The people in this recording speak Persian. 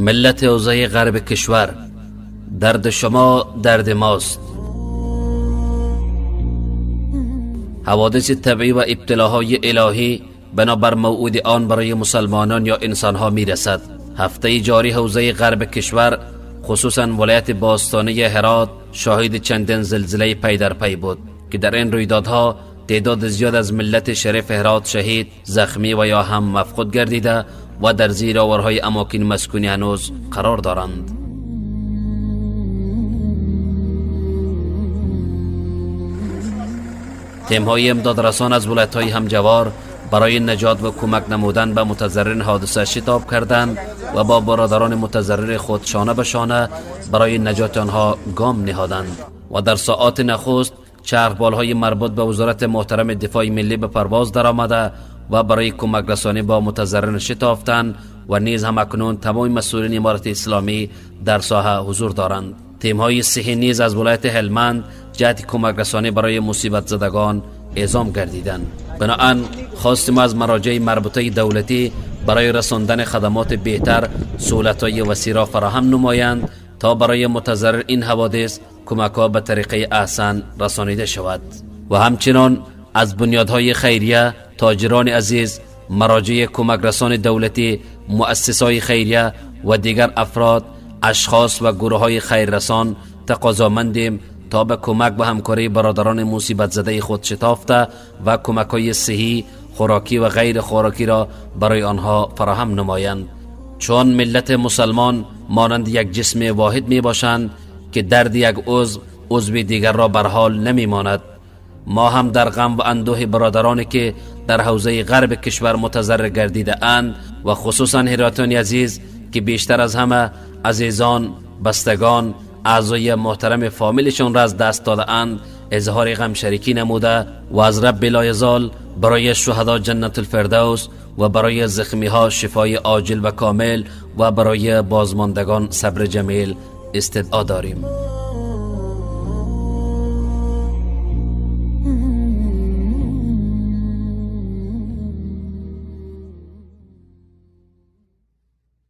ملت حوزه غرب کشور، درد شما درد ماست. حوادث طبیعی و ابتلاهای الهی بنابر موعود آن برای مسلمانان یا انسانها میرسد. هفته جاری حوزه غرب کشور خصوصا ولایت باستانی هرات شاهد چندین زلزله پی در پی بود که در این رویدادها تعداد زیاد از ملت شریف هرات شهید، زخمی و یا هم مفقود گردیده و در زیر آورهای اماکن مسکونی هنوز قرار دارند. تیم‌های امدادرسان از ولایت‌های همجوار برای نجات و کمک نمودن به متضررین حادثه شتاب کردند و با برادران متضرر خود شانه به شانه برای نجات آنها گام نهادند و در ساعات نخست چرخبال‌های مربوط به وزارت محترم دفاع ملی به پرواز درآمده و برای کمک رسانی با متضررین شتافتند و نیز هم اکنون تمام مسئولین امارت اسلامی در ساحه حضور دارند. تیم‌های صحی نیز از ولایت هلمند جهت کمک رسانی برای مصیبت زدگان اعزام گردیدند. بنابراین خواستیم از مراجع مربوطه دولتی برای رساندن خدمات بهتر سهولت‌های وسیع را فراهم نمایند تا برای متضرر این حوادث کمک‌ها به طریقه احسن رسانیده شود و همچنان از بنیادهای خیریه، تاجران عزیز، مراجع کمک رسان دولتی، مؤسسات خیریه و دیگر افراد، اشخاص و گروه‌های خیررسان تقاضامندیم تا به کمک و همکاری برادران مصیبت زده خود شتافته و کمک‌های صحی، خوراکی و غیر خوراکی را برای آنها فراهم نمایند، چون ملت مسلمان مانند یک جسم واحد می باشند که درد یک عضو دیگر را بر حال نمی ماند. ما هم در غم و اندوه برادرانی که در حوزه غرب کشور متضرر گردیده اند و خصوصا هراتیان عزیز که بیشتر از همه عزیزان، بستگان، اعضای محترم فامیلشون را از دست داده اند اظهار غم شریکی نموده و از رب لایزال برای شهدا جنت الفردوس و برای زخمی ها شفای عاجل و کامل و برای بازماندگان صبر جمیل استدعا داریم.